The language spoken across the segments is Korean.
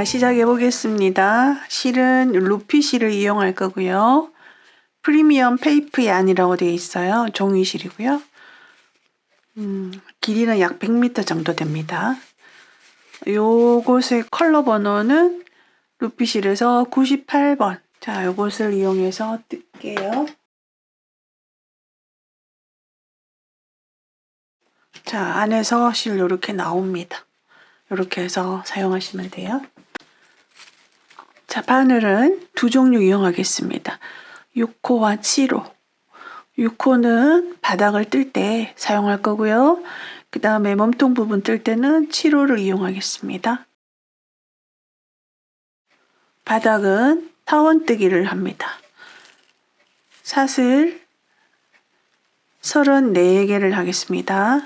자, 시작해 보겠습니다. 실은 루피 실을 이용할 거고요. 프리미엄 페이프 얀이라고 되어 있어요. 종이 실이고요. 길이는 약 100m 정도 됩니다. 요곳의 컬러 번호는 루피 실에서 98번. 자, 요것을 이용해서 뜰게요. 자, 안에서 실 이렇게 나옵니다. 이렇게 해서 사용하시면 돼요. 자, 바늘은 두 종류 이용하겠습니다. 6호와 7호. 6호는 바닥을 뜰 때 사용할 거고요. 그 다음에 몸통 부분 뜰 때는 7호를 이용하겠습니다. 바닥은 타원뜨기를 합니다. 사슬 34개를 하겠습니다.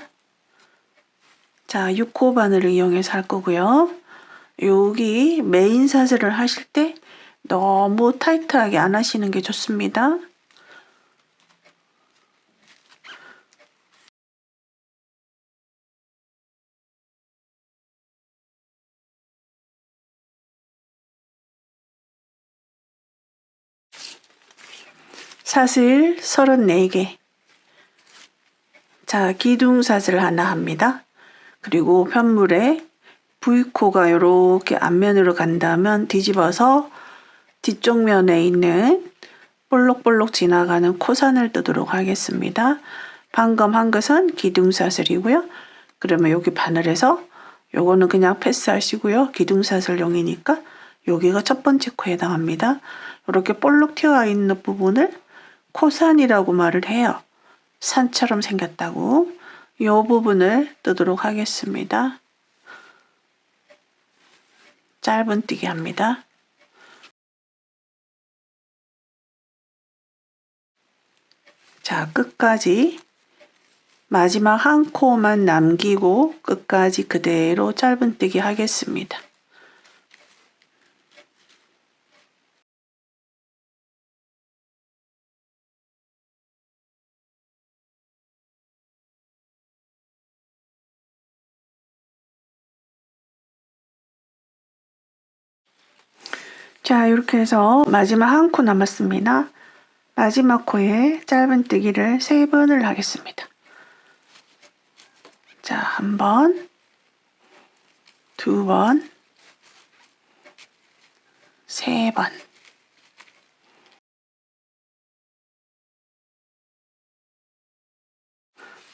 자, 6호 바늘을 이용해서 할 거고요. 여기 메인 사슬을 하실 때 너무 타이트하게 안 하시는 게 좋습니다. 사슬 34개. 자, 기둥사슬 하나 합니다. 그리고 편물에 V코가 이렇게 앞면으로 간다면 뒤집어서 뒤쪽 면에 있는 볼록볼록 지나가는 코산을 뜨도록 하겠습니다. 방금 한 것은 기둥사슬이고요. 그러면 여기 바늘에서 요거는 그냥 패스하시고요. 기둥사슬용이니까 여기가 첫 번째 코에 해당합니다. 이렇게 볼록 튀어 있는 부분을 코산이라고 말을 해요. 산처럼 생겼다고. 이 부분을 뜨도록 하겠습니다. 짧은뜨기 합니다. 자, 끝까지 마지막 한 코만 남기고 끝까지 그대로 짧은뜨기 하겠습니다. 자, 이렇게 해서 마지막 한 코 남았습니다. 마지막 코에 짧은뜨기를 3번을 하겠습니다. 자, 1번, 2번, 3번.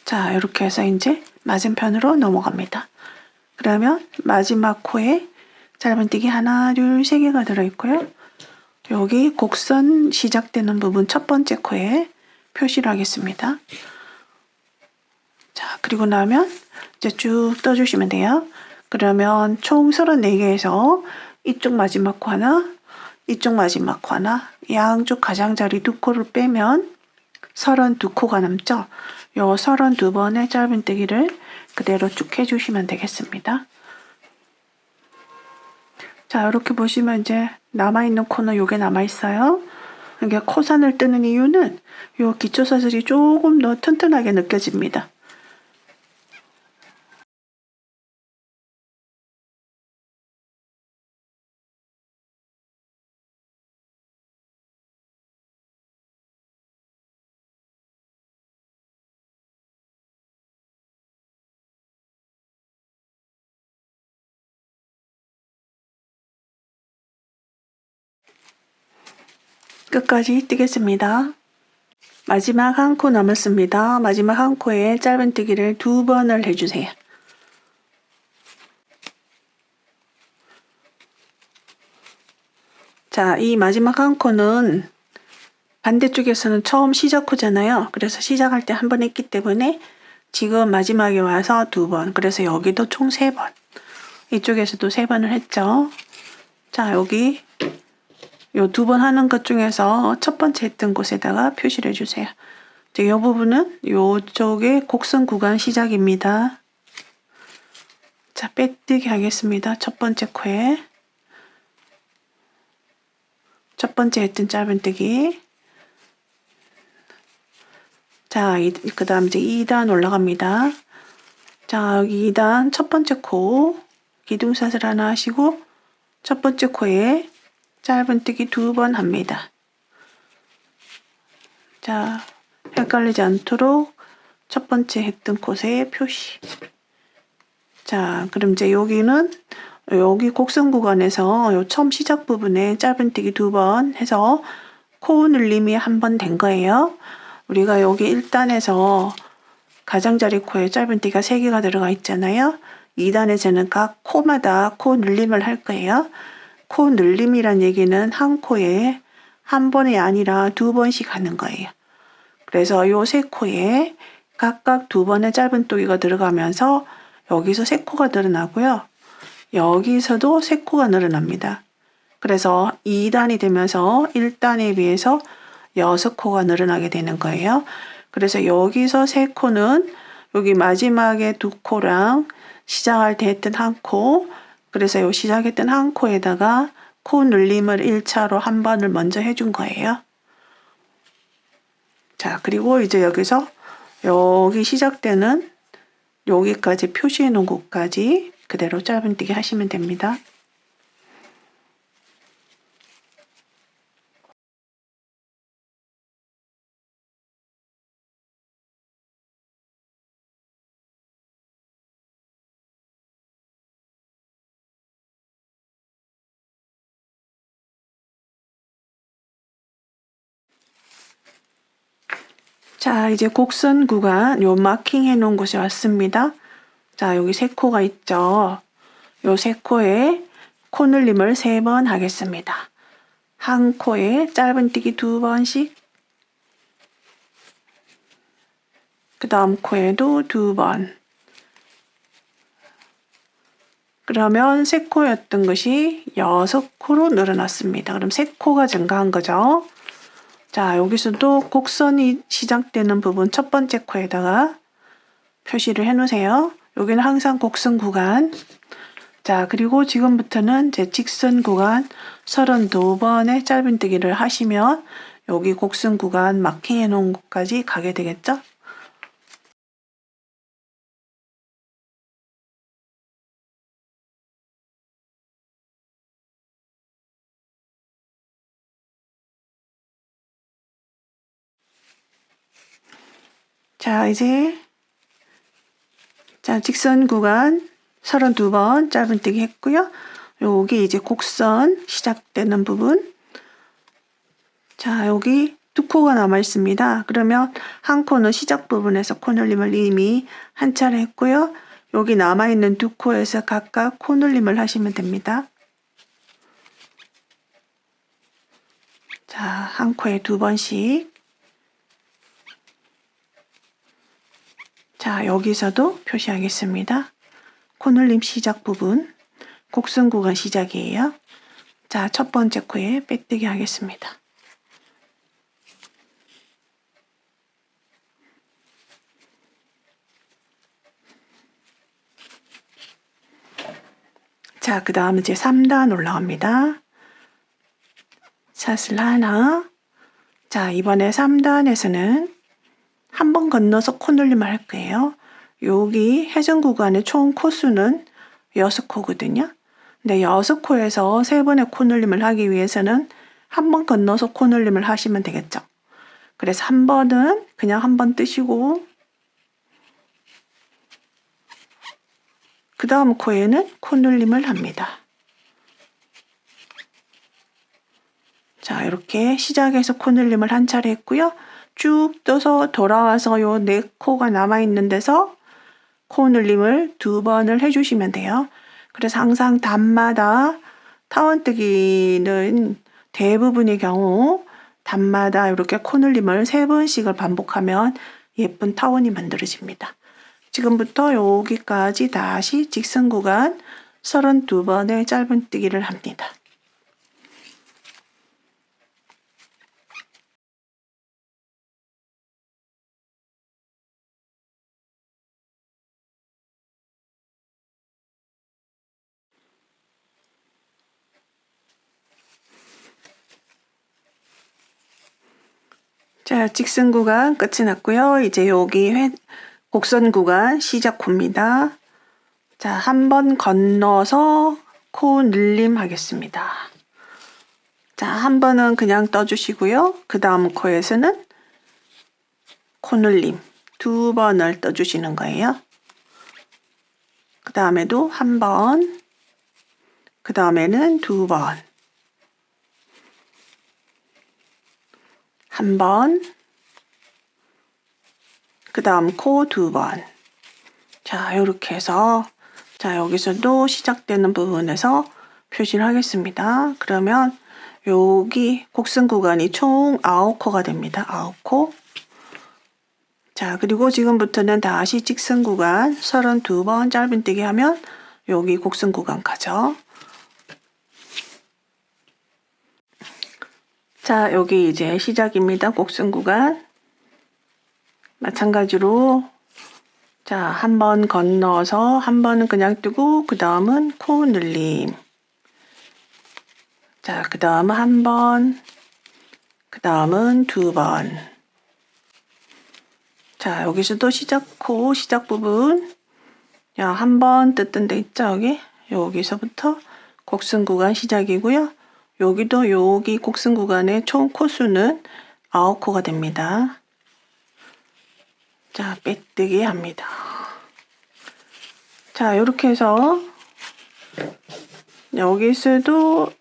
자, 이렇게 해서 이제 맞은편으로 넘어갑니다. 그러면 마지막 코에 짧은뜨기 하나, 둘, 3개가 들어있고요. 여기 곡선 시작되는 부분 첫 번째 코에 표시를 하겠습니다. 자, 그리고 나면 이제 쭉 떠주시면 돼요. 그러면 총 34개에서 이쪽 마지막 코 하나, 이쪽 마지막 코 하나, 양쪽 가장자리 2코를 빼면 32코가 남죠. 요 32번의 짧은뜨기를 그대로 쭉 해주시면 되겠습니다. 자, 이렇게 보시면 이제 남아있는 코는 요게 남아있어요. 이게 코산을 뜨는 이유는 요 기초사슬이 조금 더 튼튼하게 느껴집니다. 끝까지 뜨겠습니다. 마지막 한 코 남았습니다. 마지막 한 코에 짧은뜨기를 2번을 해주세요. 자, 이 마지막 한 코는 반대쪽에서는 처음 시작 코잖아요. 그래서 시작할 때 한 번 했기 때문에 지금 마지막에 와서 2번. 그래서 여기도 총 3번. 이쪽에서도 3번을 했죠. 자, 여기 요 2번 하는 것 중에서 첫 번째 했던 곳에다가 표시를 해주세요. 이 부분은 요쪽에 곡선 구간 시작입니다. 자, 빼뜨기 하겠습니다. 첫 번째 코에 첫 번째 했던 짧은뜨기. 자, 그 다음 이제 2단 올라갑니다. 자, 여기 2단 첫 번째 코 기둥사슬 하나 하시고 첫 번째 코에 짧은뜨기 2번 합니다. 자, 헷갈리지 않도록 첫 번째 했던 곳에 표시. 자, 그럼 이제 여기는 여기 곡선 구간에서 요 처음 시작 부분에 짧은뜨기 2번 해서 코 늘림이 1번 된 거예요. 우리가 여기 1단에서 가장자리 코에 짧은뜨기가 3개가 들어가 있잖아요. 2단에서는 각 코마다 코 늘림을 할 거예요. 코 늘림이란 얘기는 한 코에 한 번이 아니라 2번씩 하는 거예요. 그래서 요 3코에 각각 2번의 짧은뜨기가 들어가면서 여기서 3코가 늘어나고요. 여기서도 3코가 늘어납니다. 그래서 2단이 되면서 1단에 비해서 6코가 늘어나게 되는 거예요. 그래서 여기서 3코는 여기 마지막에 2코랑 시작할 때 했던 1코, 그래서 요 시작했던 1코에다가 코 늘림을 1차로 1번을 먼저 해준 거예요. 자, 그리고 이제 여기서 여기 시작되는 여기까지 표시해 놓은 곳까지 그대로 짧은뜨기 하시면 됩니다. 자, 이제 곡선 구간 요 마킹 해 놓은 곳에 왔습니다. 자, 여기 3코가 있죠. 요 3코에 코 늘림을 3번 하겠습니다. 한 코에 짧은뜨기 2번씩, 그 다음 코에도 2번. 그러면 3코였던 것이 6코로 늘어났습니다. 그럼 3코가 증가한 거죠. 자, 여기서도 곡선이 시작되는 부분 첫 번째 코에다가 표시를 해 놓으세요. 여기는 항상 곡선 구간. 자, 그리고 지금부터는 제 직선 구간 32번의 짧은뜨기를 하시면 여기 곡선 구간 마킹해 놓은 곳까지 가게 되겠죠? 자, 이제 직선 구간 32번 짧은뜨기 했고요. 여기 이제 곡선 시작되는 부분. 자, 여기 2코가 남아 있습니다. 그러면 한 코는 시작 부분에서 코 늘림을 이미 한 차례 했고요. 여기 남아있는 2코에서 각각 코 늘림을 하시면 됩니다. 자, 한 코에 2번씩. 자, 여기서도 표시하겠습니다. 코 늘림 시작 부분, 곡선 구간 시작이에요. 자, 첫 번째 코에 빼뜨기 하겠습니다. 자, 그 다음 이제 3단 올라갑니다. 사슬 하나. 자, 이번에 3단에서는 한 번 건너서 코 늘림을 할 거예요. 여기 회전 구간의 총 코수는 6코거든요. 근데 6코에서 3번의 코 늘림을 하기 위해서는 한 번 건너서 코 늘림을 하시면 되겠죠. 그래서 한 번은 그냥 한 번 뜨시고 그 다음 코에는 코 늘림을 합니다. 자, 이렇게 시작해서 코 늘림을 한 차례 했고요. 쭉 떠서 돌아와서 요 4코가 남아있는 데서 코 늘림을 2번을 해주시면 돼요. 그래서 항상 단마다 타원뜨기는 대부분의 경우 단마다 이렇게 코 늘림을 3번씩을 반복하면 예쁜 타원이 만들어집니다. 지금부터 여기까지 다시 직선 구간 32번의 짧은뜨기를 합니다. 자, 직선 구간 끝이 났고요. 이제 여기 곡선 구간 시작 코입니다. 자, 한 번 건너서 코 늘림 하겠습니다. 자, 한 번은 그냥 떠주시고요. 그 다음 코에서는 코 늘림 2번을 떠주시는 거예요. 그 다음에도 한 번, 그 다음에는 2번, 한 번, 그 다음 코 2번. 자, 이렇게 해서 자, 여기서도 시작되는 부분에서 표시를 하겠습니다. 그러면 여기 곡선 구간이 총 9코가 됩니다. 9코. 자, 그리고 지금부터는 다시 직선 구간 32번 짧은뜨기 하면 여기 곡선 구간 가죠. 자, 여기 이제 시작입니다. 곡선 구간. 마찬가지로 자, 한 번 건너서 한 번은 그냥 뜨고 그 다음은 코 늘림. 자, 그 다음은 한 번, 그 다음은 2번. 자, 여기서도 시작 코 시작 부분. 야, 한 번 뜯던 데 있죠, 여기? 여기서부터 곡선 구간 시작이고요. 여기도 여기 곡선 구간의 총 코수는 9코가 됩니다. 자, 빼뜨기 합니다. 자, 이렇게 해서 여기서도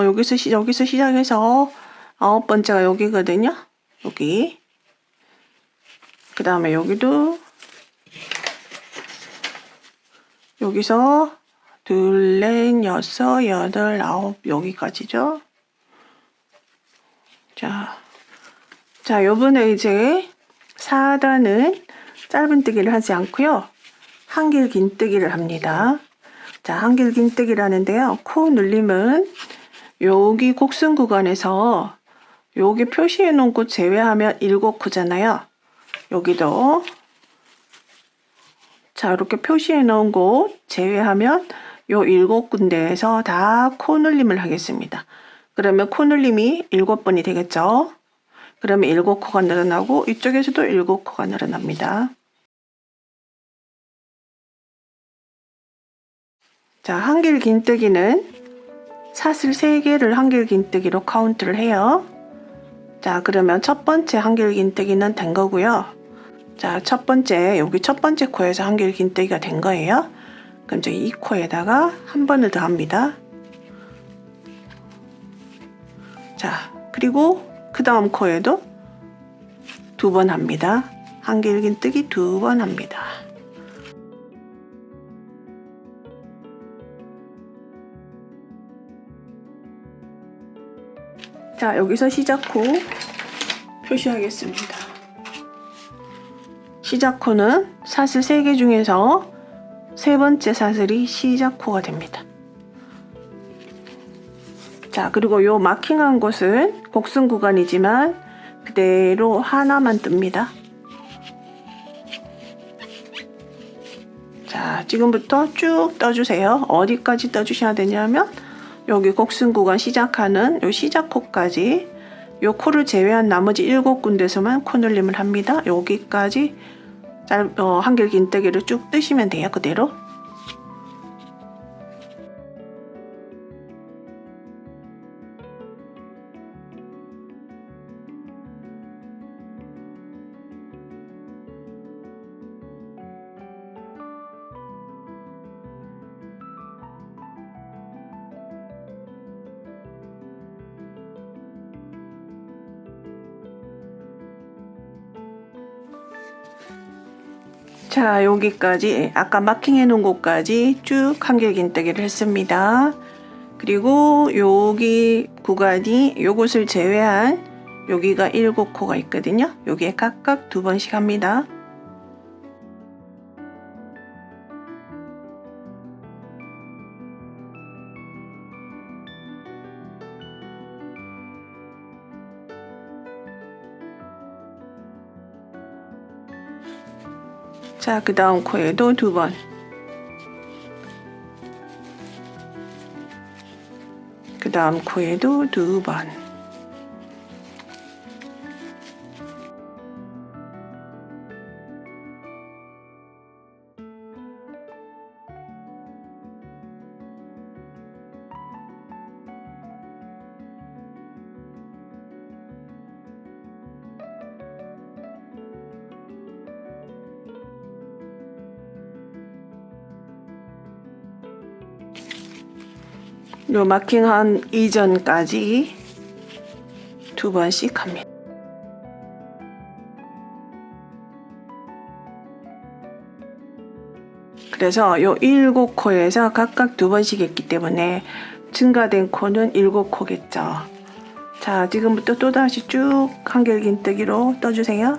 여기서 시작해서 9번째가 여기거든요. 여기. 그 다음에 여기도 여기서 둘, 넷, 여섯, 여덟, 아홉 여기까지죠. 자, 요번에 이제 4단은 짧은뜨기를 하지 않고요. 한길 긴뜨기를 합니다. 자, 한길 긴뜨기를 하는데요. 코 늘림은 여기 곡선 구간에서 여기 표시해 놓은 곳 제외하면 7코잖아요. 여기도 자, 이렇게 표시해 놓은 곳 제외하면 요 7군데에서 다 코 늘림을 하겠습니다. 그러면 코 늘림이 7번이 되겠죠. 그러면 7코가 늘어나고 이쪽에서도 7코가 늘어납니다. 자, 한길 긴뜨기는 사슬 3개를 한길 긴뜨기로 카운트를 해요. 자, 그러면 첫 번째 한길 긴뜨기는 된 거고요. 자, 첫 번째 여기 첫 번째 코에서 한길 긴뜨기가 된 거예요. 그럼 이제 이 코에다가 한 번을 더 합니다. 자, 그리고 그 다음 코에도 2번 합니다. 한길 긴뜨기 2번 합니다. 자, 여기서 시작코 표시하겠습니다. 시작코는 사슬 3개 중에서 세 번째 사슬이 시작코가 됩니다. 자, 그리고 요 마킹한 곳은 곡선 구간이지만 그대로 하나만 뜹니다. 자, 지금부터 쭉 떠주세요. 어디까지 떠주셔야 되냐면 여기 곡선 구간 시작하는 요 시작코까지 요 코를 제외한 나머지 7군데서만 코 늘림을 합니다. 여기까지 한길 긴뜨기를 쭉 뜨시면 돼요. 그대로. 자, 여기까지 아까 마킹해 놓은 곳까지 쭉 한길 긴뜨기를 했습니다. 그리고 여기 구간이 요것을 제외한 여기가 7코가 있거든요. 여기에 각각 2번씩 합니다. 자, 그 다음 코에도 2번. 그 다음 코에도 2번. 요 마킹한 이전까지 2번씩 합니다. 그래서 요 7코에서 각각 2번씩 했기 때문에 증가된 코는 7코겠죠. 자, 지금부터 또다시 쭉 한길긴뜨기로 떠주세요.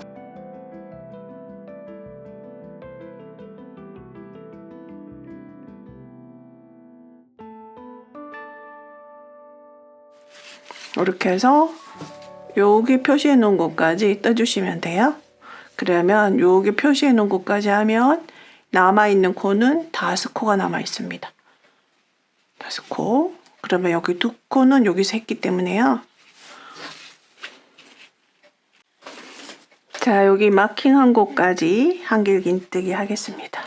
이렇게 해서 여기 표시해 놓은 곳까지 떠주시면 돼요. 그러면 여기 표시해 놓은 곳까지 하면 남아있는 코는 5코가 남아 있습니다. 5코. 그러면 여기 2코는 여기서 했기 때문에요. 자, 여기 마킹한 곳까지 한길긴뜨기 하겠습니다.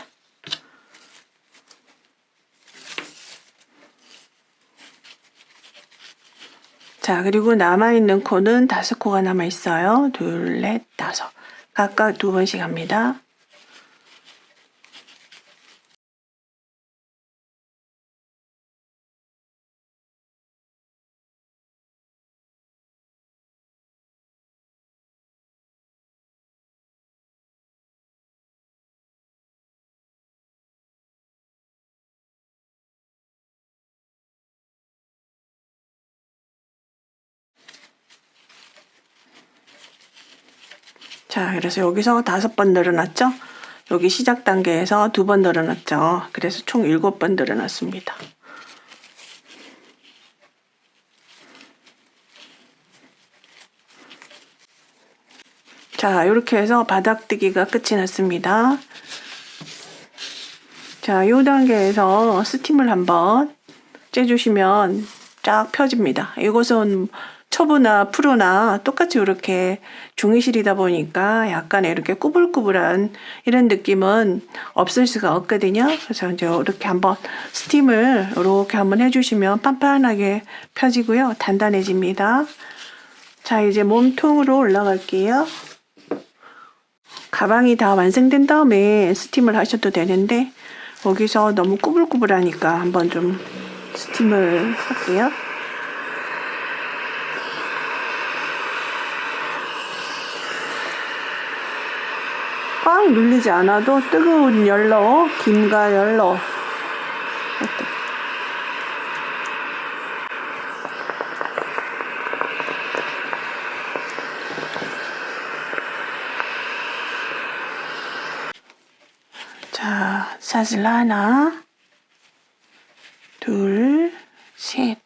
자, 그리고 남아있는 코는 5코가 남아있어요. 2, 넷, 5. 각각 2번씩 합니다. 자, 그래서 여기서 5번 늘어났죠? 여기 시작 단계에서 2번 늘어났죠? 그래서 총 7번 늘어났습니다. 자, 이렇게 해서 바닥뜨기가 끝이 났습니다. 자, 이 단계에서 스팀을 한번 째주시면 쫙 펴집니다. 이것은 초보나 프로나 똑같이 이렇게 종이실이다 보니까 약간 이렇게 꾸불꾸불한 이런 느낌은 없을 수가 없거든요. 그래서 이제 이렇게 한번 스팀을 이렇게 한번 해주시면 판판하게 펴지고요. 단단해집니다. 자, 이제 몸통으로 올라갈게요. 가방이 다 완성된 다음에 스팀을 하셔도 되는데 여기서 너무 꾸불꾸불하니까 한번 좀 스팀을 할게요. 꽉 눌리지 않아도 뜨거운 열로, 김과 열로 자, 사슬 하나, 둘, 셋.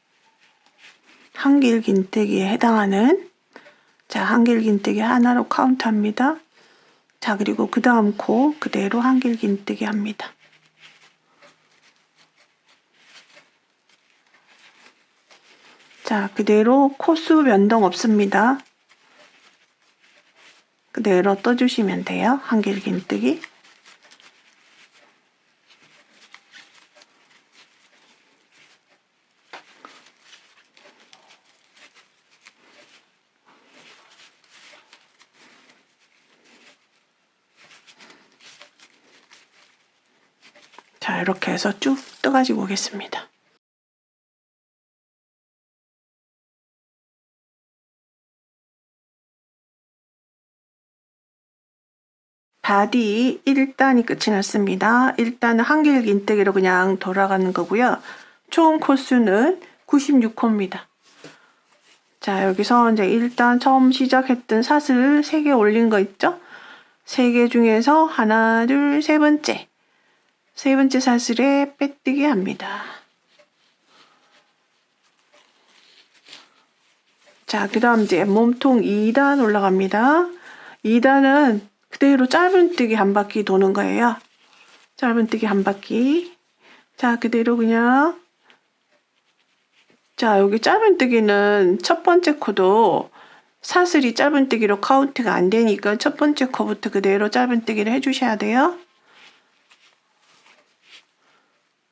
한길긴뜨기에 해당하는 자, 한길긴뜨기 하나로 카운트합니다. 자, 그리고 그 다음 코 그대로 한길긴뜨기 합니다. 자, 그대로 코수 변동 없습니다. 그대로 떠주시면 돼요. 한길긴뜨기. 자, 이렇게 해서 쭉 떠가지고 오겠습니다. 바디 1단이 끝이 났습니다. 1단은 한길긴뜨기로 그냥 돌아가는 거고요. 총 코수는 96코입니다. 자, 여기서 이제 일단 처음 시작했던 사슬 3개 올린 거 있죠? 3개 중에서 하나, 둘, 세 번째 사슬에 빼뜨기 합니다. 자, 그 다음 이제 몸통 2단 올라갑니다. 2단은 그대로 짧은뜨기 한 바퀴 도는 거예요. 짧은뜨기 한 바퀴. 자, 그대로 그냥 자, 여기 짧은뜨기는 첫 번째 코도 사슬이 짧은뜨기로 카운트가 안 되니까 첫 번째 코부터 그대로 짧은뜨기를 해주셔야 돼요.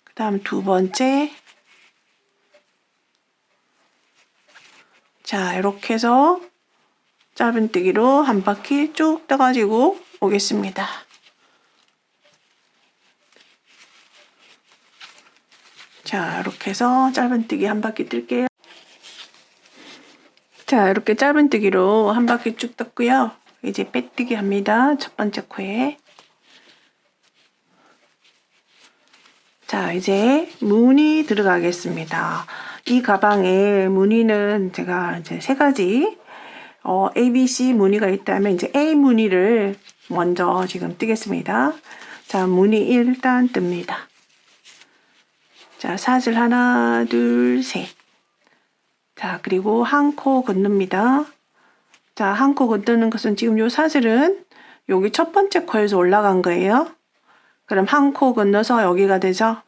그 다음 2번째. 자, 이렇게 해서 짧은뜨기로 한 바퀴 쭉 떠가지고 오겠습니다. 자, 이렇게 해서 짧은뜨기 한 바퀴 뜰게요. 자, 이렇게 짧은뜨기로 한 바퀴 쭉 떴고요. 이제 빼뜨기 합니다. 첫 번째 코에. 자, 이제 무늬 들어가겠습니다. 이 가방에 무늬는 제가 이제 세 가지 A, B, C 무늬가 있다면 이제 A 무늬를 먼저 지금 뜨겠습니다. 자, 무늬 일단 뜹니다. 자, 사슬 하나, 둘, 셋. 자, 그리고 한 코 긋습니다. 자, 한 코 긋는 것은 지금 요 사슬은 여기 첫 번째 코에서 올라간 거예요. 그럼 한 코 건너서 여기가 되죠.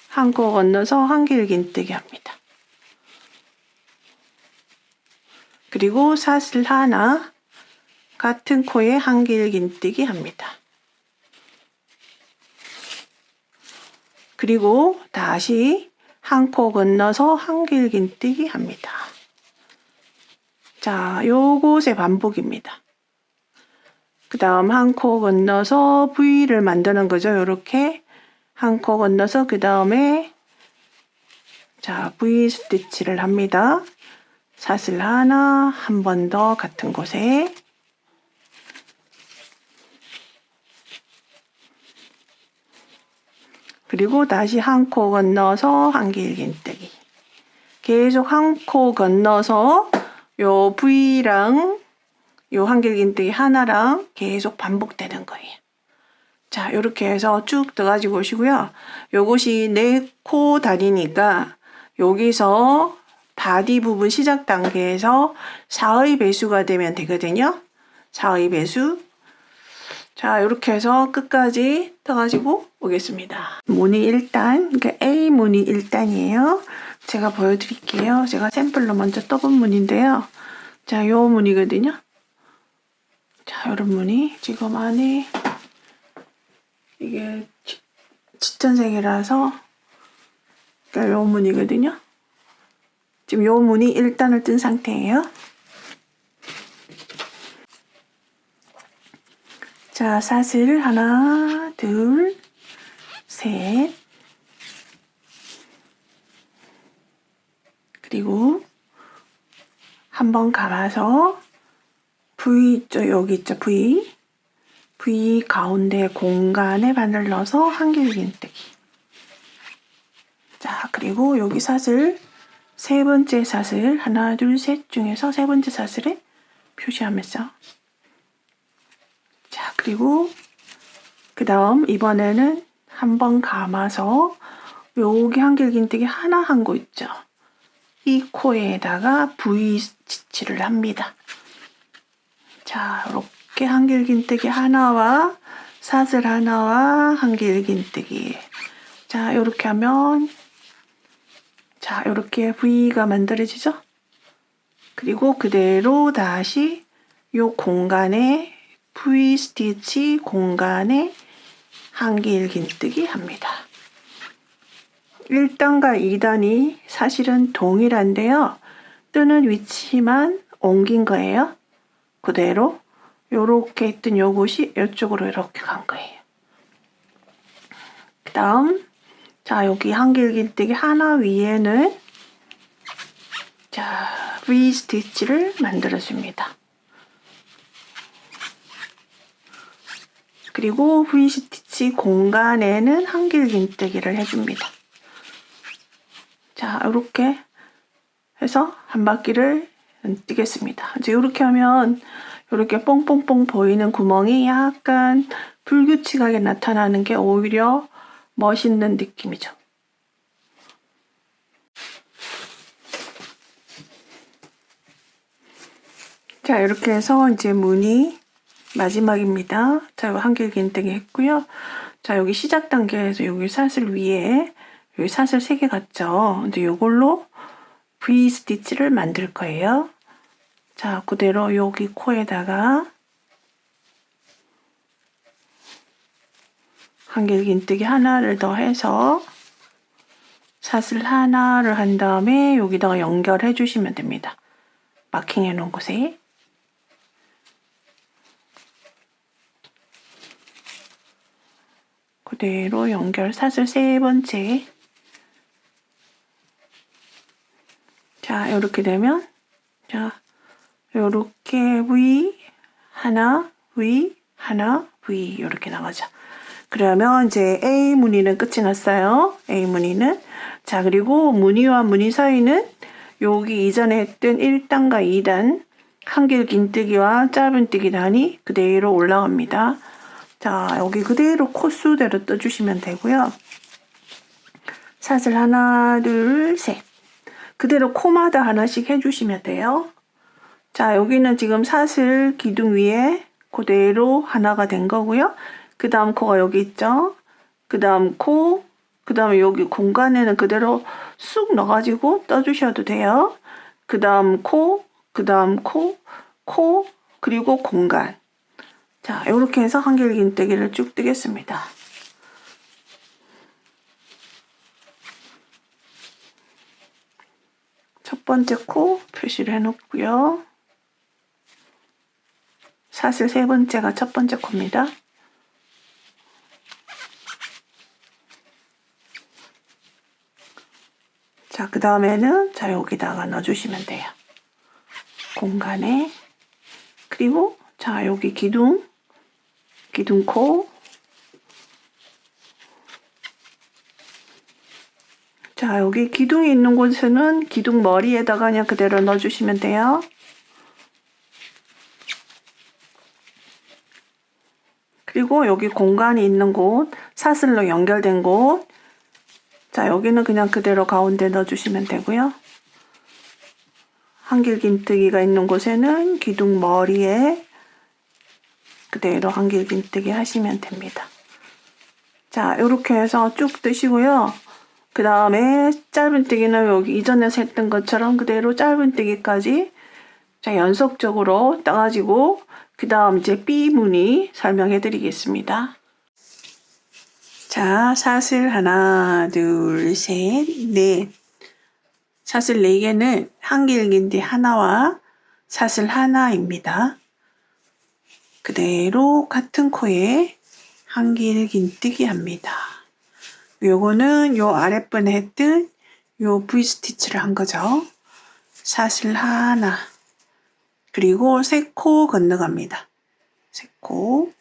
한 코 건너서 한길긴뜨기 합니다. 그리고 사슬 하나 같은 코에 한길긴뜨기 합니다. 그리고 다시 한 코 건너서 한길긴뜨기 합니다. 자, 요곳의 반복입니다. 그 다음 한 코 건너서 V를 만드는 거죠. 요렇게 한 코 건너서 그 다음에 자, V 스티치를 합니다. 사슬 하나 한 번 더 같은 곳에 그리고 다시 한 코 건너서 한길긴뜨기 계속 한 코 건너서 요 V랑 요 한길긴뜨기 하나랑 계속 반복되는 거예요. 자, 이렇게 해서 쭉 떠가지고 오시고요. 요것이 4코 다리니까 여기서 바디 부분 시작 단계에서 4의 배수가 되면 되거든요. 4의 배수. 자, 이렇게 해서 끝까지 떠가지고 오겠습니다. 무늬 1단, 그러니까 A 무늬 1단이에요. 제가 보여드릴게요. 제가 샘플로 먼저 떠본 무늬인데요. 자, 요 무늬거든요. 자, 요런 무늬. 지금 안에 이게 짙은색이라서 그러니까 요 무늬거든요. 지금 요 무늬 1단을 뜬 상태예요. 자, 사슬 하나, 둘, 셋. 그리고 한번 감아서 V 있죠? 여기 있죠? V 가운데 공간에 바늘 넣어서 한길긴뜨기. 자, 그리고 여기 사슬 세 번째 사슬 하나, 둘, 셋 중에서 세 번째 사슬에 표시하면서 자, 그리고 그 다음 이번에는 한번 감아서 여기 한길긴뜨기 하나 한 거 있죠? 이 코에다가 V 스티치를 합니다. 자, 이렇게 한길긴뜨기 하나와 사슬 하나와 한길긴뜨기. 자, 이렇게 하면 자, 이렇게 V가 만들어지죠? 그리고 그대로 다시 이 공간에 V 스티치 공간에 한길긴뜨기 합니다. 1단과 2단이 사실은 동일한데요. 뜨는 위치만 옮긴 거예요. 그대로 요렇게 있던 요것이 이쪽으로 이렇게 간 거예요. 그 다음 자, 여기 한길긴뜨기 하나 위에는 자, V 스티치를 만들어줍니다. 그리고 V 스티치 공간에는 한길긴뜨기를 해줍니다. 자, 이렇게 해서 한 바퀴를 뜨겠습니다. 이제 이렇게 하면 이렇게 뽕뽕뽕 보이는 구멍이 약간 불규칙하게 나타나는 게 오히려 멋있는 느낌이죠. 자, 이렇게 해서 이제 무늬 마지막입니다. 자, 이거 한길긴뜨기 했고요. 자, 여기 시작 단계에서 여기 사슬 위에 여기 사슬 3개 같죠? 이제 이걸로 V 스티치를 만들 거예요. 자, 그대로 여기 코에다가 한길긴뜨기 하나를 더 해서 사슬 하나를 한 다음에 여기다가 연결해 주시면 됩니다. 마킹해 놓은 곳에. 그대로 연결. 사슬 세 번째. 자, 이렇게 되면, 자, 요렇게 V 하나, V 하나, V 이렇게 나가죠. 그러면 이제 A 무늬는 끝이 났어요. A 무늬는. 자, 그리고 무늬와 무늬 사이는 여기 이전에 했던 1단과 2단 한길 긴뜨기와 짧은뜨기 단이 그대로 올라갑니다. 자, 여기 그대로 코수대로 떠주시면 되고요. 사슬 하나, 둘, 셋. 그대로 코마다 하나씩 해주시면 돼요. 자, 여기는 지금 사슬 기둥 위에 그대로 하나가 된 거고요. 그 다음 코가 여기 있죠. 그 다음 코, 그 다음에 여기 공간에는 그대로 쑥 넣어가지고 떠주셔도 돼요. 그 다음 코, 그 다음 코, 코, 그리고 공간. 자, 이렇게 해서 한길 긴뜨기를 쭉 뜨겠습니다. 첫 번째 코 표시를 해놓고요. 사슬 세 번째가 첫 번째 코입니다. 자, 그 다음에는 자, 여기다가 넣어주시면 돼요. 공간에. 그리고 자, 여기 기둥코. 자, 여기 기둥이 있는 곳에는 기둥 머리에다가 그냥 그대로 넣어주시면 돼요. 그리고 여기 공간이 있는 곳, 사슬로 연결된 곳. 자, 여기는 그냥 그대로 가운데 넣어주시면 되고요. 한길 긴뜨기가 있는 곳에는 기둥 머리에 그대로 한길 긴뜨기 하시면 됩니다. 자, 이렇게 해서 쭉 뜨시고요. 그 다음에 짧은뜨기는 여기 이전에 했던 것처럼 그대로 짧은뜨기까지 자, 연속적으로 떠가지고 그 다음 이제 B 무늬 설명해 드리겠습니다. 자, 사슬 하나, 둘, 셋, 넷. 사슬 4개는 한길 긴뜨기 하나와 사슬 하나입니다. 그대로 같은 코에 한길 긴뜨기 합니다. 요거는 요 아랫번에 했던 요 V스티치를 한 거죠. 사슬 하나. 그리고 3코 건너갑니다. 3코.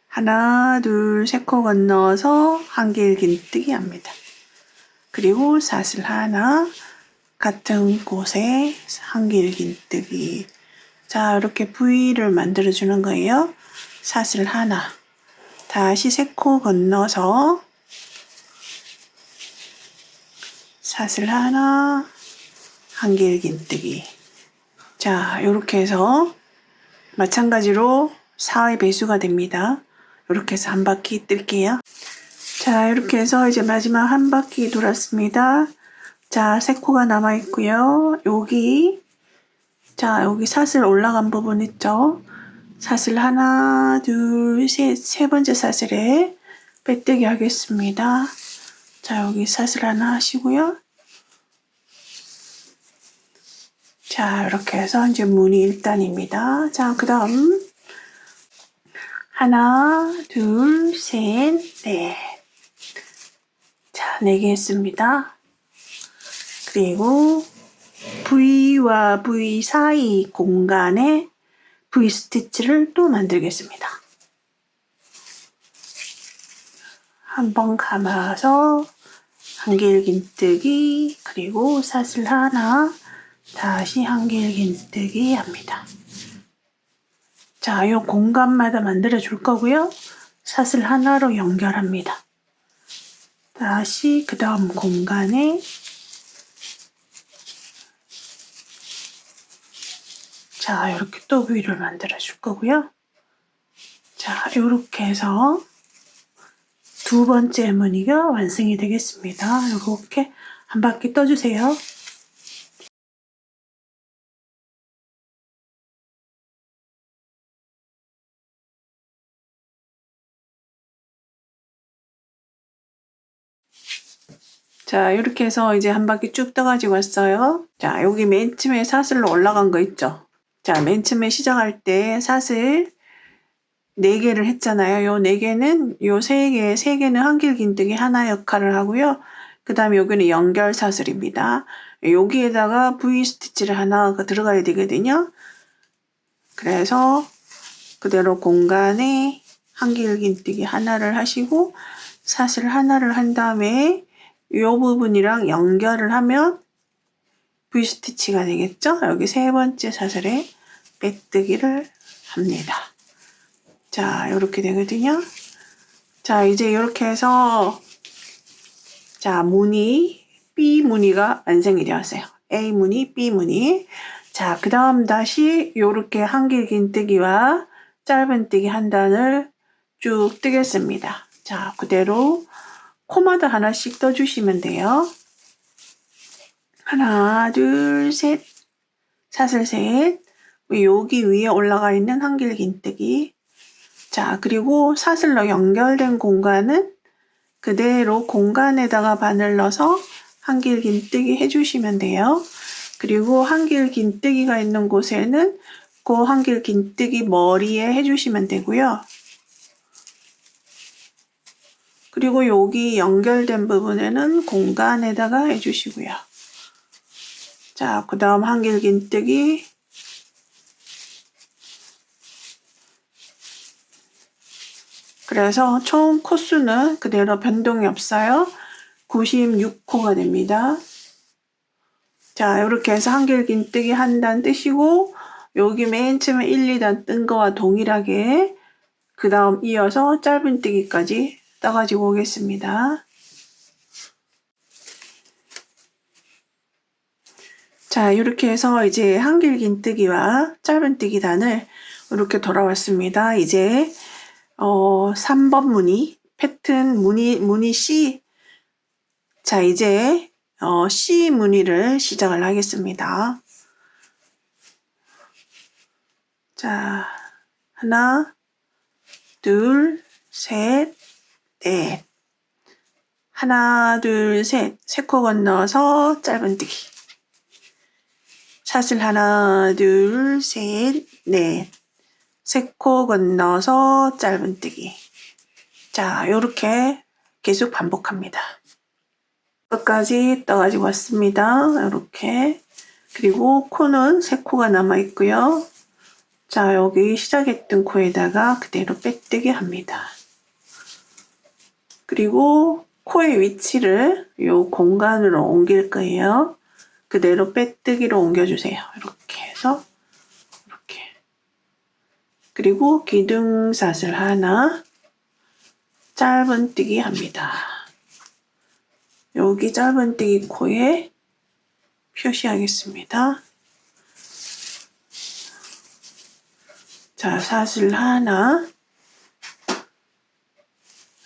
하나, 둘, 3코 건너서 한길 긴뜨기 합니다. 그리고 사슬 하나, 같은 곳에 한길 긴뜨기. 자, 이렇게 V를 만들어주는 거예요. 사슬 하나. 다시 3코 건너서 사슬 하나, 한길 긴뜨기. 자, 이렇게 해서 마찬가지로 4의 배수가 됩니다. 이렇게 해서 한 바퀴 뜰게요. 자, 이렇게 해서 이제 마지막 한 바퀴 돌았습니다. 자, 3코가 남아있고요. 여기 사슬 올라간 부분 있죠? 사슬 하나, 둘, 셋, 세 번째 사슬에 빼뜨기 하겠습니다. 자, 여기 사슬 하나 하시고요. 자, 이렇게 해서 이제 무늬 1단입니다. 자, 그 다음 하나, 둘, 셋, 넷. 자, 4개 했습니다. 그리고 V와 V 사이 공간에 V 스티치를 또 만들겠습니다. 한번 감아서 한길 긴뜨기, 그리고 사슬 하나, 다시 한길 긴뜨기 합니다. 자, 이 공간마다 만들어 줄 거고요. 사슬 하나로 연결합니다. 다시 그 다음 공간에 자, 이렇게 또 V를 만들어 줄 거고요. 자, 이렇게 해서 두 번째 무늬가 완성이 되겠습니다. 이렇게 한 바퀴 떠주세요. 자, 이렇게 해서 이제 한 바퀴 쭉 떠가지고 왔어요. 자, 여기 맨 처음에 사슬로 올라간 거 있죠? 자, 맨 처음에 시작할 때 사슬 4개를 했잖아요. 요 4개는 요 3개는 한길긴뜨기 하나 역할을 하고요. 그 다음에 여기는 연결 사슬입니다. 여기에다가 V스티치를 하나가 들어가야 되거든요. 그래서 그대로 공간에 한길긴뜨기 하나를 하시고 사슬 하나를 한 다음에 이 부분이랑 연결을 하면 V스티치가 되겠죠? 여기 3번째 사슬에 빼뜨기를 합니다. 자, 이렇게 되거든요. 자, 이제 이렇게 해서 자, 무늬 B 무늬가 완성이 되었어요. A 무늬, B 무늬. 자, 그 다음 다시 이렇게 한길긴뜨기와 짧은뜨기 한 단을 쭉 뜨겠습니다. 자, 그대로 코마다 하나씩 떠주시면 돼요. 하나, 둘, 셋, 사슬 셋. 여기 위에 올라가 있는 한길긴뜨기. 자, 그리고 사슬로 연결된 공간은 그대로 공간에다가 바늘 넣어서 한길긴뜨기 해주시면 돼요. 그리고 한길긴뜨기가 있는 곳에는 그 한길긴뜨기 머리에 해주시면 되고요. 그리고 여기 연결된 부분에는 공간에다가 해주시고요. 자, 그 다음 한길긴뜨기. 그래서 총 코수는 그대로 변동이 없어요. 96코가 됩니다. 자, 이렇게 해서 한길긴뜨기 한 단 뜨시고 여기 맨 처음에 1, 2단 뜬 거와 동일하게 그 다음 이어서 짧은뜨기까지 떠가지고 오겠습니다. 자, 이렇게 해서 이제 한길긴뜨기와 짧은뜨기 단을 이렇게 돌아왔습니다. 이제 3번 무늬, 패턴 무늬 C. 자, 이제 C 무늬를 시작을 하겠습니다. 자, 하나, 둘, 셋, 넷. 하나, 둘, 셋. 3코 건너서 짧은뜨기. 사슬 하나, 둘, 셋, 넷. 3코 건너서 짧은뜨기. 자, 요렇게 계속 반복합니다. 끝까지 떠가지고 왔습니다. 이렇게. 그리고 코는 3코가 남아있고요. 자, 여기 시작했던 코에다가 그대로 빼뜨기 합니다. 그리고 코의 위치를 이 공간으로 옮길 거예요. 그대로 빼뜨기로 옮겨주세요. 이렇게 해서 이렇게. 그리고 기둥사슬 하나, 짧은뜨기 합니다. 여기 짧은뜨기 코에 표시하겠습니다. 자, 사슬 하나,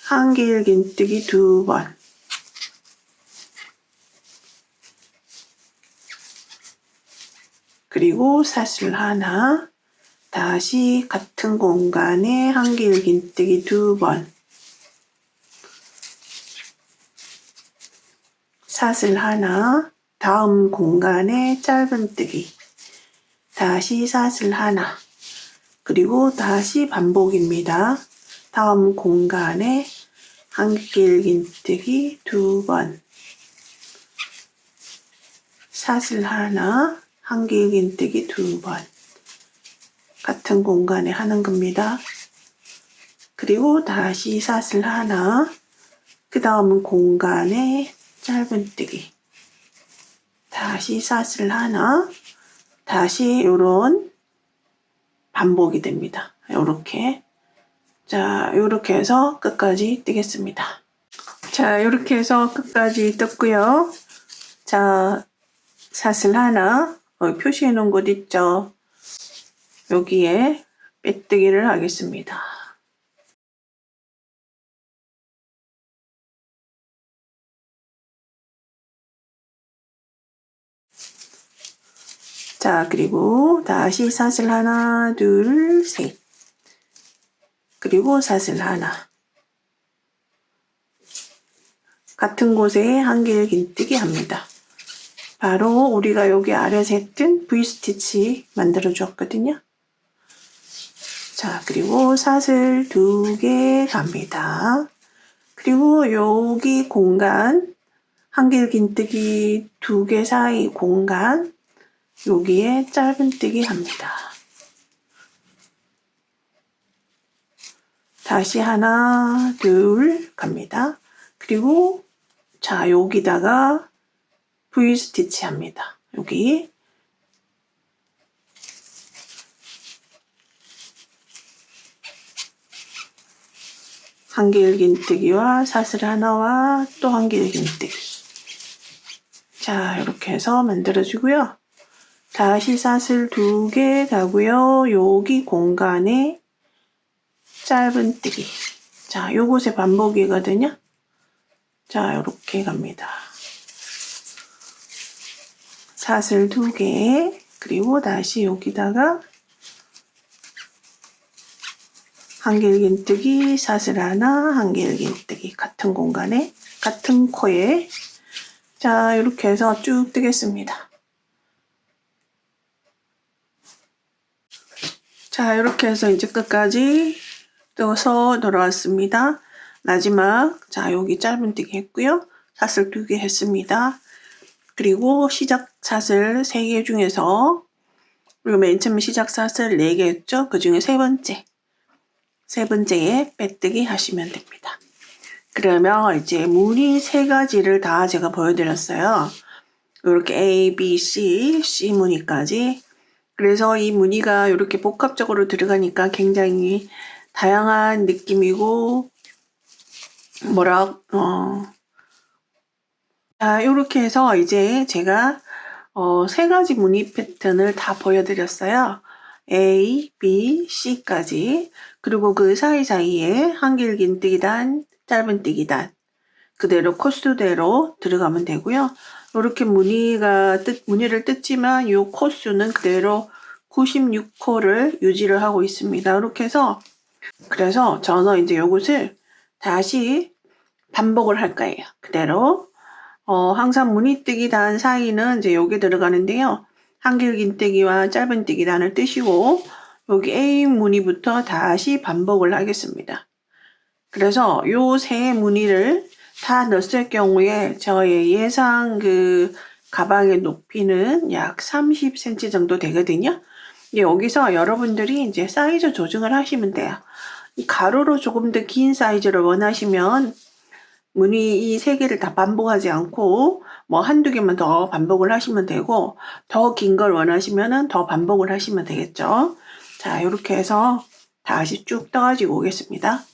한길긴뜨기 2번. 그리고 사슬 하나, 다시 같은 공간에 한길긴뜨기 2번. 사슬 하나, 다음 공간에 짧은뜨기. 다시 사슬 하나. 그리고 다시 반복입니다. 다음 공간에 한길긴뜨기 2번. 사슬 하나, 한길긴뜨기 2번. 같은 공간에 하는 겁니다. 그리고 다시 사슬 하나, 그 다음 공간에 짧은뜨기. 다시 사슬 하나, 다시 요런 반복이 됩니다. 요렇게. 자, 요렇게 해서 끝까지 뜨겠습니다. 자, 요렇게 해서 끝까지 떴고요. 자, 사슬 하나, 표시해 놓은 곳 있죠? 여기에 빼뜨기를 하겠습니다. 자, 그리고 다시 사슬 하나, 둘, 셋. 그리고 사슬 하나. 같은 곳에 한길긴뜨기 합니다. 바로 우리가 여기 아래서 했던 V스티치 만들어 주었거든요. 자, 그리고 사슬 2개 갑니다. 그리고 여기 공간, 한길긴뜨기 2개 사이 공간, 여기에 짧은뜨기 합니다. 다시 하나, 둘 갑니다. 그리고 자, 여기다가 V 스티치 합니다. 여기 한길긴뜨기와 사슬 하나와 또 한길긴뜨기. 자, 이렇게 해서 만들어주고요. 다시 사슬 2개 가고요. 여기 공간에 짧은뜨기. 자, 요곳에 반복이거든요. 자, 이렇게 갑니다. 사슬 2개, 그리고 다시 여기다가 한길긴뜨기, 사슬 하나, 한길긴뜨기. 같은 공간에, 같은 코에. 자, 이렇게 해서 쭉 뜨겠습니다. 자, 이렇게 해서 이제 끝까지 떠서 돌아왔습니다. 마지막, 자, 여기 짧은뜨기 했고요. 사슬 2개 했습니다. 그리고 시작 사슬 3개 중에서, 그리고 맨 처음 시작 사슬 4개 했죠? 그 중에 세 번째에 빼뜨기 하시면 됩니다. 그러면 이제 무늬 3가지를 다 제가 보여드렸어요. 이렇게 A, B, C 무늬까지. 그래서 이 무늬가 이렇게 복합적으로 들어가니까 굉장히 다양한 느낌이고, 자, 이렇게 해서 이제 제가 3가지 무늬 패턴을 다 보여드렸어요. A, B, C까지. 그리고 그 사이사이에 한길긴뜨기 단, 짧은뜨기 단. 그대로 코스대로 들어가면 되고요. 이렇게 무늬를 뜯지만 이 코수는 그대로 96코를 유지를 하고 있습니다. 이렇게 해서, 그래서 저는 이제 이것을 다시 반복을 할 거예요. 그대로. 항상 무늬뜨기 단 사이는 이제 여기 들어가는데요. 한길긴뜨기와 짧은뜨기 단을 뜨시고, 여기 A 무늬부터 다시 반복을 하겠습니다. 그래서 요 세 무늬를 다 넣었을 경우에 저의 예상 그 가방의 높이는 약 30cm 정도 되거든요. 여기서 여러분들이 이제 사이즈 조정을 하시면 돼요. 이 가로로 조금 더 긴 사이즈를 원하시면 무늬 이 3개를 다 반복하지 않고 뭐 한두 개만 더 반복을 하시면 되고, 더 긴 걸 원하시면 더 반복을 하시면 되겠죠. 자, 이렇게 해서 다시 쭉 떠가지고 오겠습니다.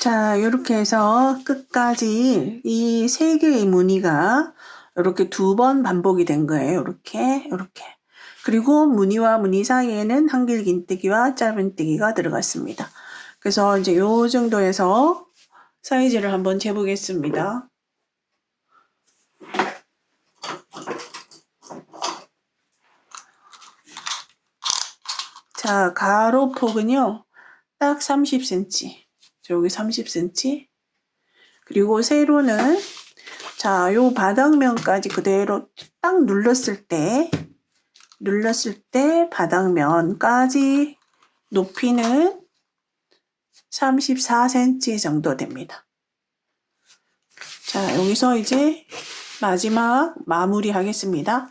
자, 이렇게 해서 끝까지 이 3개의 무늬가 이렇게 2번 반복이 된 거예요. 이렇게. 그리고 무늬와 무늬 사이에는 한길긴뜨기와 짧은뜨기가 들어갔습니다. 그래서 이제 요 정도에서 사이즈를 한번 재보겠습니다. 자, 가로폭은요, 딱 30cm. 여기 30cm. 그리고 세로는, 자, 요 바닥면까지 그대로 딱 눌렀을 때 바닥면까지 높이는 34cm 정도 됩니다. 자, 여기서 이제 마지막 마무리 하겠습니다.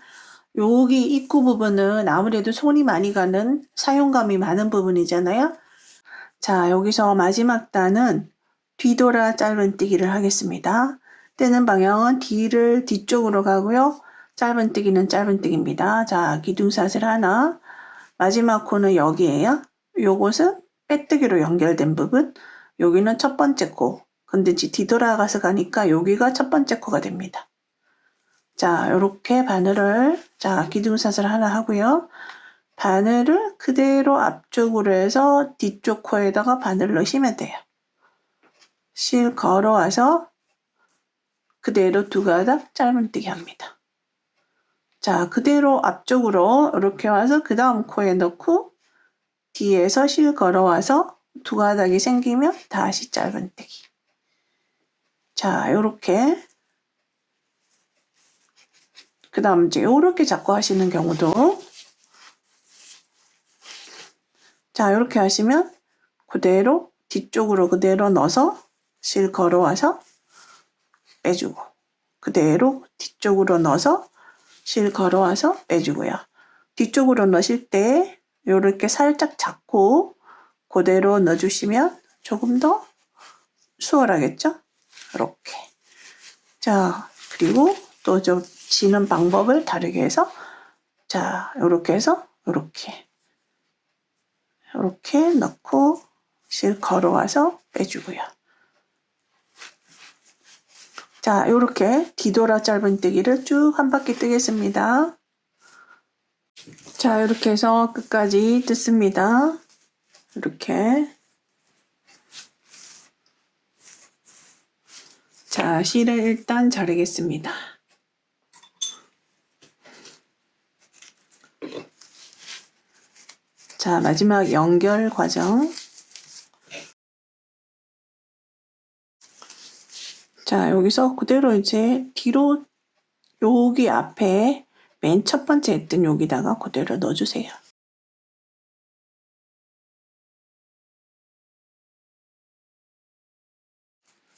여기 입구 부분은 아무래도 손이 많이 가는 사용감이 많은 부분이잖아요. 자, 여기서 마지막 단은 뒤돌아 짧은뜨기를 하겠습니다. 뜨는 방향은 뒤를 뒤쪽으로 가고요. 짧은뜨기는 짧은뜨기입니다. 자, 기둥사슬 하나. 마지막 코는 여기에요. 요것은 빼뜨기로 연결된 부분. 여기는 첫 번째 코. 근데 뒤돌아가서 가니까 여기가 첫 번째 코가 됩니다. 자, 요렇게 바늘을, 자, 기둥사슬 하나 하고요. 바늘을 그대로 앞쪽으로 해서 뒤쪽 코에다가 바늘 넣으시면 돼요. 실 걸어와서 그대로 2가닥 짧은뜨기 합니다. 자, 그대로 앞쪽으로 이렇게 와서 그 다음 코에 넣고 뒤에서 실 걸어와서 2가닥이 생기면 다시 짧은뜨기. 자, 요렇게. 그 다음 이제 요렇게 잡고 하시는 경우도, 자, 이렇게 하시면 그대로 뒤쪽으로 그대로 넣어서 실 걸어와서 빼주고, 그대로 뒤쪽으로 넣어서 실 걸어와서 빼주고요. 뒤쪽으로 넣으실 때 이렇게 살짝 잡고 그대로 넣어주시면 조금 더 수월하겠죠? 이렇게. 자, 그리고 또 좀 지는 방법을 다르게 해서, 자, 이렇게 해서 이렇게 넣고 실 걸어와서 빼주고요. 자, 이렇게 뒤돌아 짧은뜨기를 쭉 한 바퀴 뜨겠습니다. 자, 이렇게 해서 끝까지 뜯습니다. 이렇게. 자, 실을 일단 자르겠습니다. 자, 마지막 연결 과정. 자, 여기서 그대로 이제 뒤로 여기 앞에 맨 첫 번째 했던 여기다가 그대로 넣어주세요.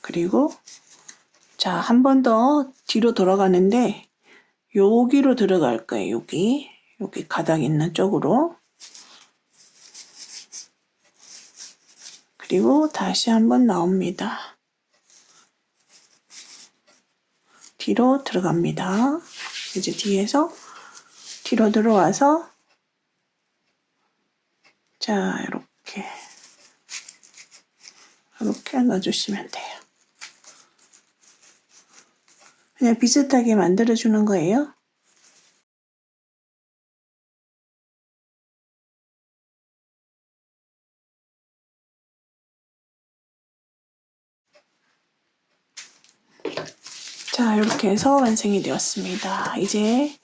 그리고 자, 한 번 더 뒤로 돌아가는데 여기로 들어갈 거예요. 여기 가닥 있는 쪽으로. 그리고 다시 한번 나옵니다. 뒤로 들어갑니다. 이제 뒤에서 뒤로 들어와서 자, 이렇게 넣어주시면 돼요. 그냥 비슷하게 만들어주는 거예요. 자, 이렇게 해서 완성이 되었습니다. 이제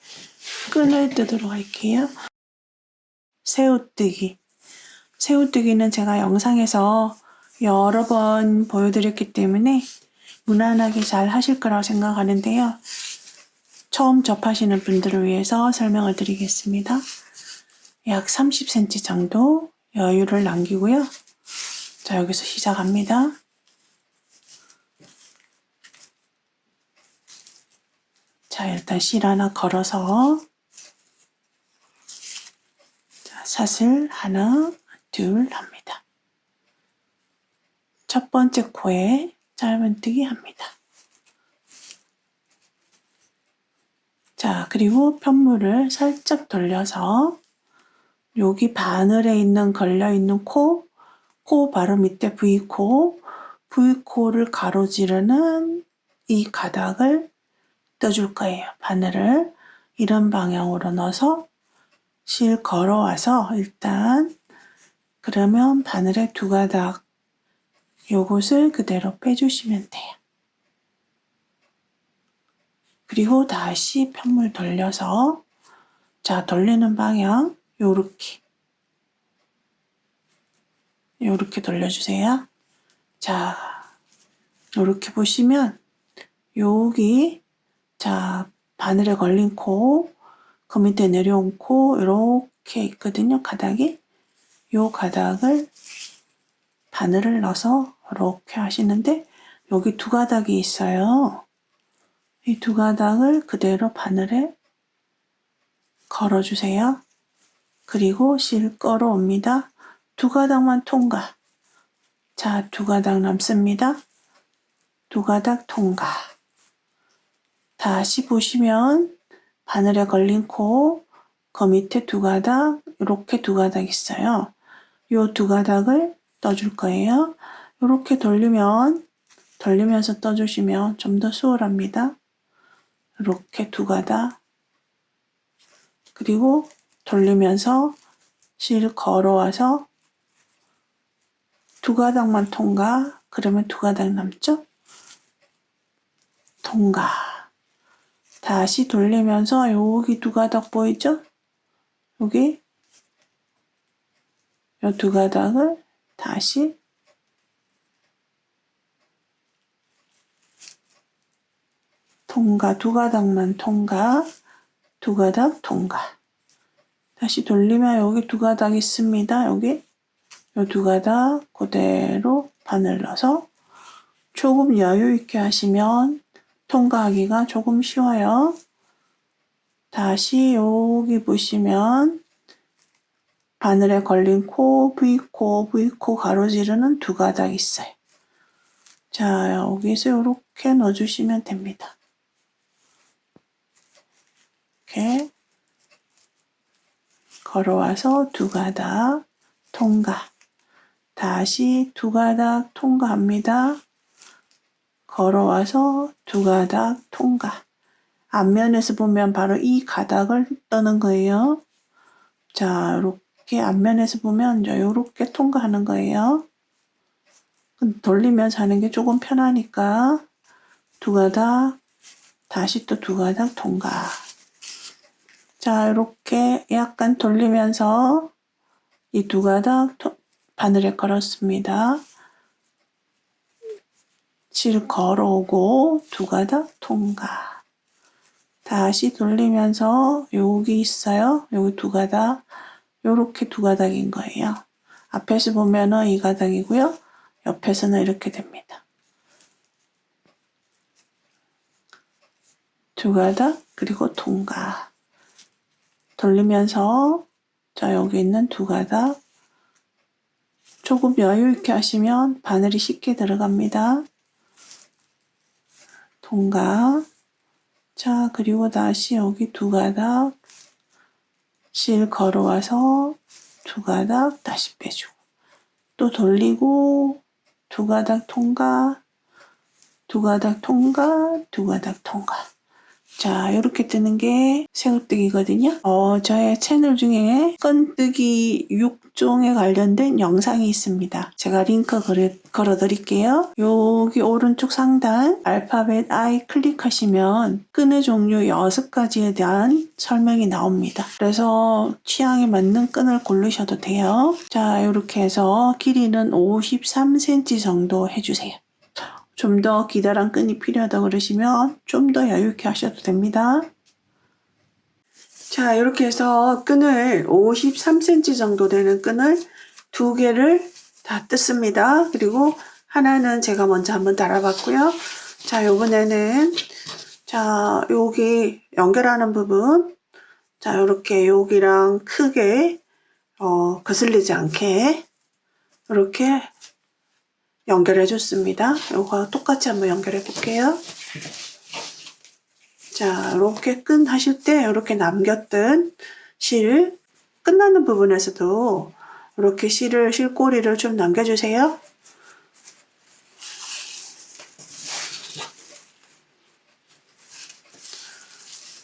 끈을 뜨도록 할게요. 새우뜨기. 새우뜨기는 제가 영상에서 여러 번 보여드렸기 때문에 무난하게 잘 하실 거라고 생각하는데요. 처음 접하시는 분들을 위해서 설명을 드리겠습니다. 약 30cm 정도 여유를 남기고요. 자, 여기서 시작합니다. 자, 일단 실 하나 걸어서 자, 사슬 하나, 둘 합니다. 첫 번째 코에 짧은뜨기 합니다. 자, 그리고 편물을 살짝 돌려서 여기 바늘에 있는 걸려있는 코 바로 밑에 V코를 가로지르는 이 가닥을 떠줄 거예요. 바늘을 이런 방향으로 넣어서 실 걸어와서 일단 그러면 바늘의 두 가닥 요것을 그대로 빼주시면 돼요. 그리고 다시 편물 돌려서 자, 돌리는 방향 요렇게 돌려주세요. 자, 요렇게 보시면 여기 자, 바늘에 걸린 코, 그 밑에 내려온 코 이렇게 있거든요. 가닥이. 요 가닥을 바늘을 넣어서 이렇게 하시는데 여기 두 가닥이 있어요. 이 두 가닥을 그대로 바늘에 걸어주세요. 그리고 실 끌어옵니다. 두 가닥만 통과. 자, 두 가닥 남습니다. 두 가닥 통과. 다시 보시면 바늘에 걸린 코, 그 밑에 두 가닥, 이렇게 두 가닥 있어요. 요 두 가닥을 떠줄 거예요. 이렇게 돌리면서 떠주시면 좀 더 수월합니다. 이렇게 두 가닥, 그리고 돌리면서 실 걸어와서 두 가닥만 통과. 그러면 두 가닥 남죠? 통과. 다시 돌리면서 여기 두 가닥 보이죠? 여기 요 두 가닥을 다시 통과. 두 가닥만 통과. 두 가닥 통과. 다시 돌리면 여기 두 가닥 있습니다. 여기 요 두 가닥 그대로 바늘 넣어서 조금 여유 있게 하시면 통과하기가 조금 쉬워요. 다시 여기 보시면 바늘에 걸린 코, V코, V코 가로지르는 두 가닥 있어요. 자, 여기서 이렇게 넣어주시면 됩니다. 이렇게 걸어와서 두 가닥 통과. 다시 두 가닥 통과합니다. 걸어와서 두 가닥 통과. 앞면에서 보면 바로 이 가닥을 떠는 거예요. 자, 이렇게 앞면에서 보면 이렇게 통과하는 거예요. 돌리면서 하는 게 조금 편하니까 두 가닥, 다시 또 두 가닥 통과. 자, 이렇게 약간 돌리면서 이 두 가닥 바늘에 걸었습니다. 실 걸어오고 두 가닥 통과. 다시 돌리면서 여기 있어요. 여기 두 가닥. 요렇게 두 가닥인 거예요. 앞에서 보면은 이 가닥이고요. 옆에서는 이렇게 됩니다. 두 가닥 그리고 통과. 돌리면서 자, 여기 있는 두 가닥 조금 여유 있게 하시면 바늘이 쉽게 들어갑니다. 통과. 자, 그리고 다시 여기 두 가닥 실 걸어와서 두 가닥 다시 빼주고 또 돌리고 두 가닥 통과, 두 가닥 통과, 두 가닥 통과. 자, 이렇게 뜨는 게 새우뜨기거든요. 저의 채널 중에 끈뜨기 6종에 관련된 영상이 있습니다. 제가 링크 걸어 드릴게요. 여기 오른쪽 상단 알파벳 I 클릭하시면 끈의 종류 6가지에 대한 설명이 나옵니다. 그래서 취향에 맞는 끈을 고르셔도 돼요. 자, 이렇게 해서 길이는 53cm 정도 해주세요. 좀 더 기다란 끈이 필요하다 그러시면 좀 더 여유 있게 하셔도 됩니다. 자, 이렇게 해서 끈을 53cm 정도 되는 끈을 두 개를 다 뜯습니다. 그리고 하나는 제가 먼저 한번 달아봤고요. 자, 요번에는 자, 여기 연결하는 부분 자, 이렇게 여기랑 크게 거슬리지 않게 이렇게 연결해 줬습니다. 이거 똑같이 한번 연결해 볼게요. 자, 이렇게 끈 하실 때 이렇게 남겼던 실 끝나는 부분에서도 이렇게 실꼬리를 좀 남겨주세요.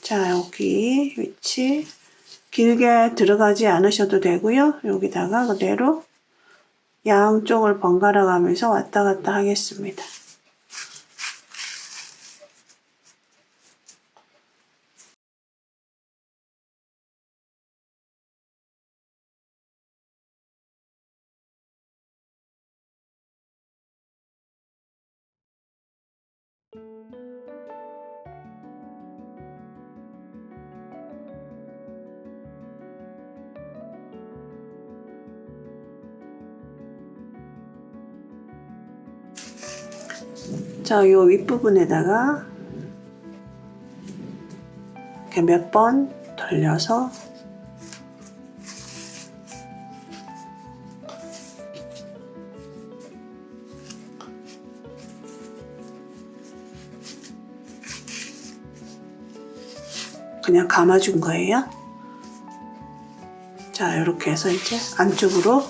자, 여기 위치 길게 들어가지 않으셔도 되고요. 여기다가 그대로 양쪽을 번갈아 가면서 왔다 갔다 하겠습니다. 자, 요 윗부분에다가 이렇게 몇 번 돌려서 그냥 감아준 거예요. 자, 이렇게 해서 이제 안쪽으로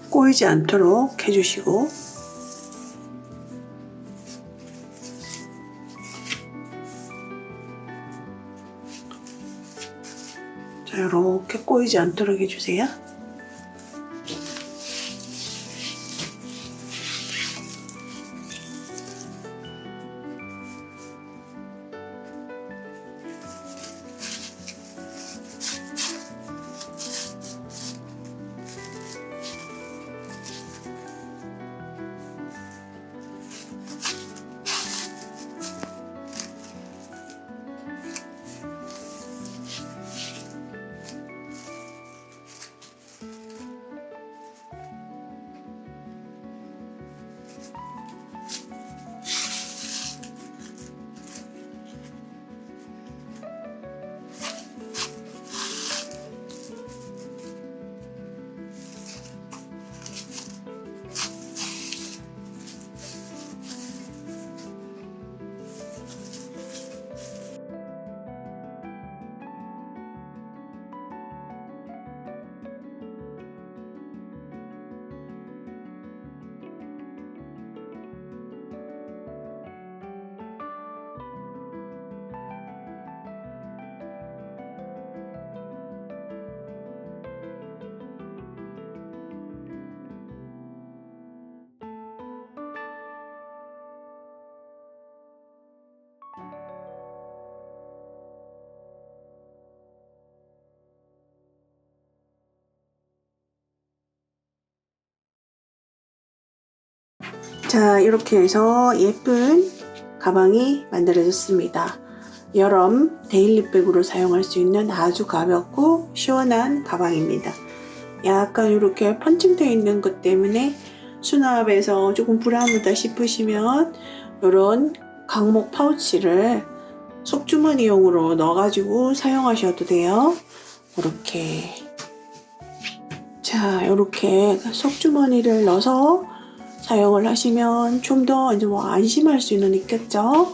꼬이지 않도록 해주시고, 자, 이렇게 꼬이지 않도록 해주세요. 자, 이렇게 해서 예쁜 가방이 만들어졌습니다. 여름 데일리백으로 사용할 수 있는 아주 가볍고 시원한 가방입니다. 약간 이렇게 펀칭되어 있는 것 때문에 수납에서 조금 불안하다 싶으시면 이런 강목 파우치를 속주머니용으로 넣어가지고 사용하셔도 돼요. 이렇게, 자, 이렇게 속주머니를 넣어서 사용을 하시면 좀 더 이제 안심할 수는 있겠죠.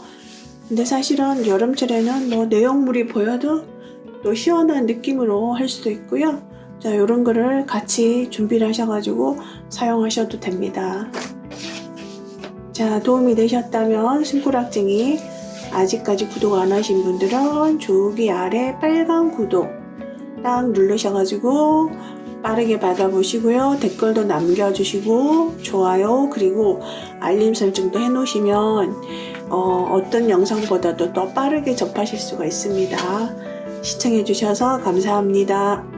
근데 사실은 여름철에는 내용물이 보여도 또 시원한 느낌으로 할 수도 있고요. 자, 이런 거를 같이 준비를 하셔가지고 사용하셔도 됩니다. 자, 도움이 되셨다면 손가락쟁이, 아직까지 구독 안 하신 분들은 저기 아래 빨간 구독 딱 누르셔가지고 빠르게 받아보시고요. 댓글도 남겨주시고 좋아요 그리고 알림 설정도 해놓으시면 어떤 영상보다도 더 빠르게 접하실 수가 있습니다. 시청해주셔서 감사합니다.